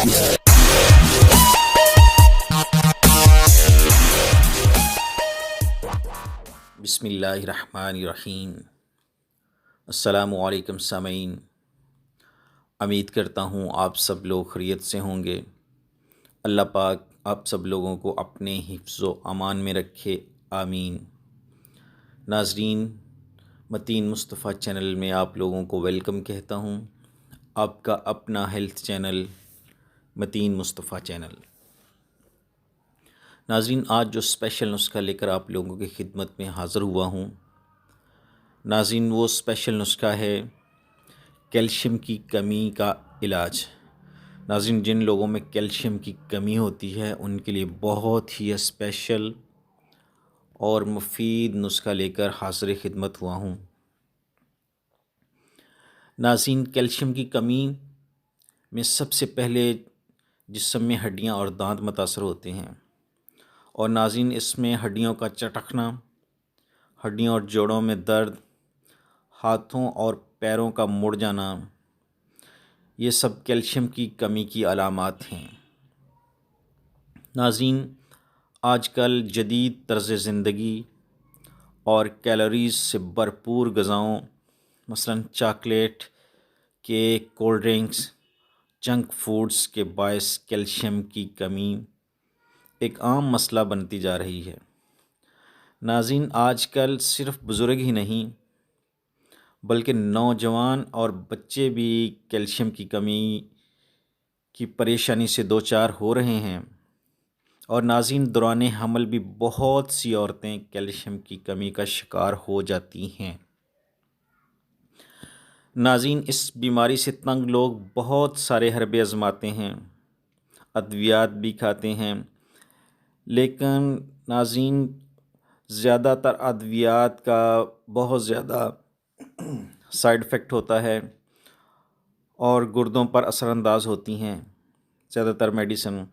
بسم اللہ الرحمن الرحیم۔ السلام علیکم سامعین، امید کرتا ہوں آپ سب لوگ خیریت سے ہوں گے۔ اللہ پاک آپ سب لوگوں کو اپنے حفظ و امان میں رکھے، آمین۔ ناظرین، متین مصطفیٰ چینل میں آپ لوگوں کو ویلکم کہتا ہوں، آپ کا اپنا ہیلتھ چینل متین مصطفیٰ چینل۔ ناظرین، آج جو اسپیشل نسخہ لے کر آپ لوگوں کی خدمت میں حاضر ہوا ہوں، ناظرین وہ اسپیشل نسخہ ہے کیلشیم کی کمی کا علاج۔ ناظرین، جن لوگوں میں کیلشیم کی کمی ہوتی ہے ان کے لیے بہت ہی اسپیشل اور مفید نسخہ لے کر حاضر خدمت ہوا ہوں۔ ناظرین، کیلشیم کی کمی میں سب سے پہلے جسم میں ہڈیاں اور دانت متاثر ہوتے ہیں، اور ناظرین اس میں ہڈیوں کا چٹکنا، ہڈیوں اور جوڑوں میں درد، ہاتھوں اور پیروں کا مڑ جانا، یہ سب کیلشیم کی کمی کی علامات ہیں۔ ناظرین، آج کل جدید طرز زندگی اور کیلوریز سے بھرپور غذاؤں مثلا chocolate, cake, cold drinks, junk foods کے باعث کیلشیم کی کمی ایک عام مسئلہ بنتی جا رہی ہے۔ ناظرین، آج کل صرف بزرگ ہی نہیں بلکہ نوجوان اور بچے بھی کیلشیم کی کمی کی پریشانی سے دوچار ہو رہے ہیں، اور ناظرین دوران حمل بھی بہت سی عورتیں کیلشیم کی کمی کا شکار ہو جاتی ہیں۔ ناظرین، اس بیماری سے تنگ لوگ بہت سارے حربے آزماتے ہیں، ادویات بھی کھاتے ہیں، لیکن ناظرین زیادہ تر ادویات کا بہت زیادہ سائیڈ افیکٹ ہوتا ہے اور گردوں پر اثر انداز ہوتی ہیں زیادہ تر میڈیسن۔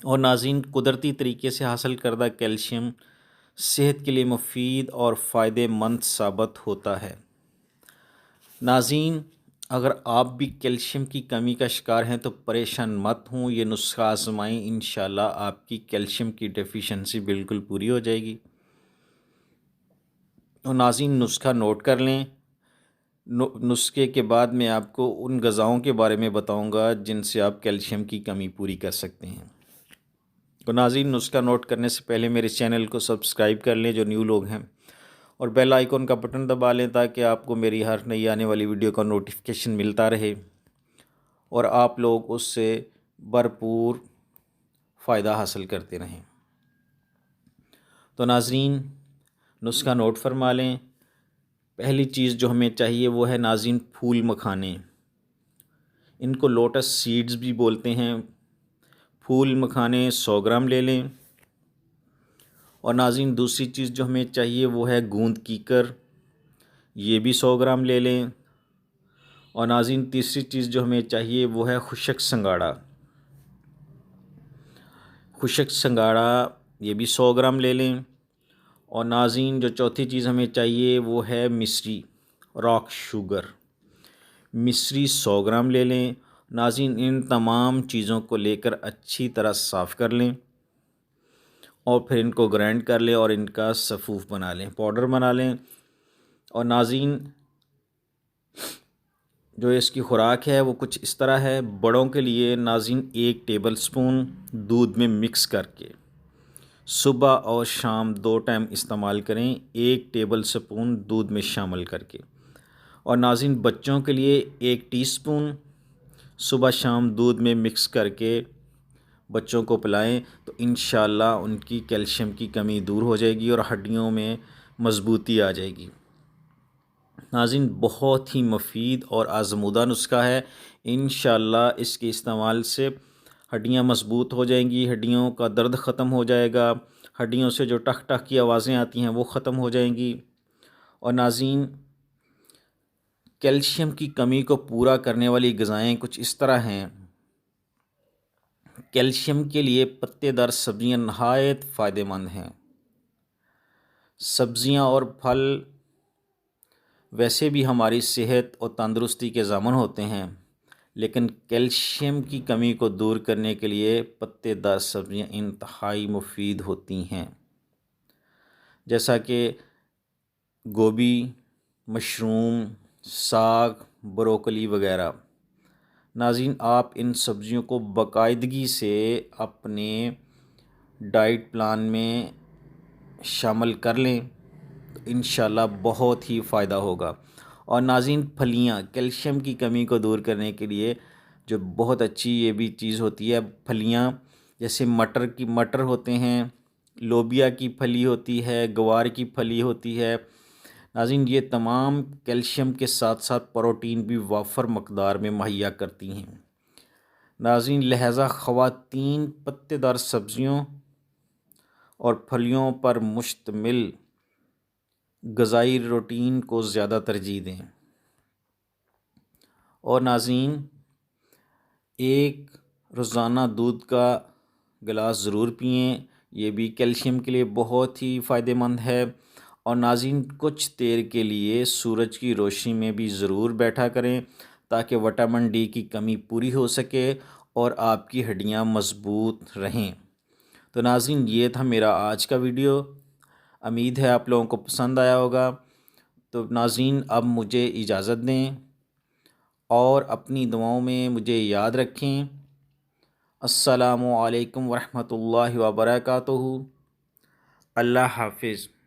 اور ناظرین، قدرتی طریقے سے حاصل کردہ کیلشیم صحت کے لیے مفید اور فائدہ مند ثابت ہوتا ہے۔ ناظرین، اگر آپ بھی کیلشیم کی کمی کا شکار ہیں تو پریشان مت ہوں، یہ نسخہ آزمائیں، انشاءاللہ آپ کی کیلشیم کی ڈیفیشنسی بالکل پوری ہو جائے گی۔ اور ناظرین نسخہ نوٹ کر لیں، نسخے کے بعد میں آپ کو ان غذاؤں کے بارے میں بتاؤں گا جن سے آپ کیلشیم کی کمی پوری کر سکتے ہیں۔ تو ناظرین نسخہ نوٹ کرنے سے پہلے میرے چینل کو سبسکرائب کر لیں جو نیو لوگ ہیں، اور بیل آئیکن کا بٹن دبا لیں تاکہ آپ کو میری ہر نئی آنے والی ویڈیو کا نوٹیفیکیشن ملتا رہے اور آپ لوگ اس سے بھرپور فائدہ حاصل کرتے رہیں۔ تو ناظرین نسخہ نوٹ فرما لیں۔ پہلی چیز جو ہمیں چاہیے وہ ہے ناظرین پھول مکھانے، ان کو لوٹس سیڈز بھی بولتے ہیں۔ پھول مکھانے 100 گرام لے لیں۔ اور ناظرین دوسری چیز جو ہمیں چاہیے وہ ہے گوند کیکر، یہ بھی 100 گرام لے لیں۔ اور ناظرین تیسری چیز جو ہمیں چاہیے وہ ہے خشک سنگاڑا، خشک سنگاڑا یہ بھی 100 گرام لے لیں۔ اور ناظرین جو چوتھی چیز ہمیں چاہیے وہ ہے مصری، راک شوگر، مصری 100 گرام لے لیں۔ ناظرین ان تمام چیزوں کو لے کر اچھی طرح صاف کر لیں اور پھر ان کو گرائنڈ کر لیں اور ان کا صفوف بنا لیں، پاؤڈر بنا لیں۔ اور ناظرین جو اس کی خوراک ہے وہ کچھ اس طرح ہے۔ بڑوں کے لیے ناظرین 1 ٹیبل سپون دودھ میں مکس کر کے صبح اور شام 2 ٹائم استعمال کریں، 1 ٹیبل سپون دودھ میں شامل کر کے۔ اور ناظرین بچوں کے لیے 1 ٹی سپون صبح شام دودھ میں مکس کر کے بچوں کو پلائیں تو انشاءاللہ ان کی کیلشیم کی کمی دور ہو جائے گی اور ہڈیوں میں مضبوطی آ جائے گی۔ ناظرین بہت ہی مفید اور آزمودہ نسخہ ہے، انشاءاللہ اس کے استعمال سے ہڈیاں مضبوط ہو جائیں گی، ہڈیوں کا درد ختم ہو جائے گا، ہڈیوں سے جو ٹک ٹک کی آوازیں آتی ہیں وہ ختم ہو جائیں گی۔ اور ناظرین کیلشیم کی کمی کو پورا کرنے والی غذائیں کچھ اس طرح ہیں۔ کیلشیم کے لیے پتے دار سبزیاں نہایت فائدہ مند ہیں۔ سبزیاں اور پھل ویسے بھی ہماری صحت اور تندرستی کے ضامن ہوتے ہیں، لیکن کیلشیم کی کمی کو دور کرنے کے لیے پتے دار سبزیاں انتہائی مفید ہوتی ہیں، جیسا کہ گوبھی، مشروم، ساگ، بروکلی وغیرہ۔ ناظرین، آپ ان سبزیوں کو باقاعدگی سے اپنے ڈائٹ پلان میں شامل کر لیں تو انشاءاللہ بہت ہی فائدہ ہوگا۔ اور ناظرین، پھلیاں کیلشیم کی کمی کو دور کرنے کے لیے جو بہت اچھی یہ بھی چیز ہوتی ہے، پھلیاں جیسے مٹر ہوتے ہیں، لوبیا کی پھلی ہوتی ہے، گوار کی پھلی ہوتی ہے۔ ناظرین، یہ تمام کیلشیم کے ساتھ ساتھ پروٹین بھی وافر مقدار میں مہیا کرتی ہیں۔ ناظرین، لہٰذا خواتین پتے دار سبزیوں اور پھلیوں پر مشتمل غذائی روٹین کو زیادہ ترجیح دیں۔ اور ناظرین، ایک روزانہ دودھ کا گلاس ضرور پئیں، یہ بھی کیلشیم کے لیے بہت ہی فائدہ مند ہے۔ اور ناظرین، کچھ دیر کے لیے سورج کی روشنی میں بھی ضرور بیٹھا کریں تاکہ وٹامن ڈی کی کمی پوری ہو سکے اور آپ کی ہڈیاں مضبوط رہیں۔ تو ناظرین، یہ تھا میرا آج کا ویڈیو، امید ہے آپ لوگوں کو پسند آیا ہوگا۔ تو ناظرین، اب مجھے اجازت دیں اور اپنی دعاؤں میں مجھے یاد رکھیں۔ السلام علیکم ورحمۃ اللہ وبرکاتہ۔ اللہ حافظ۔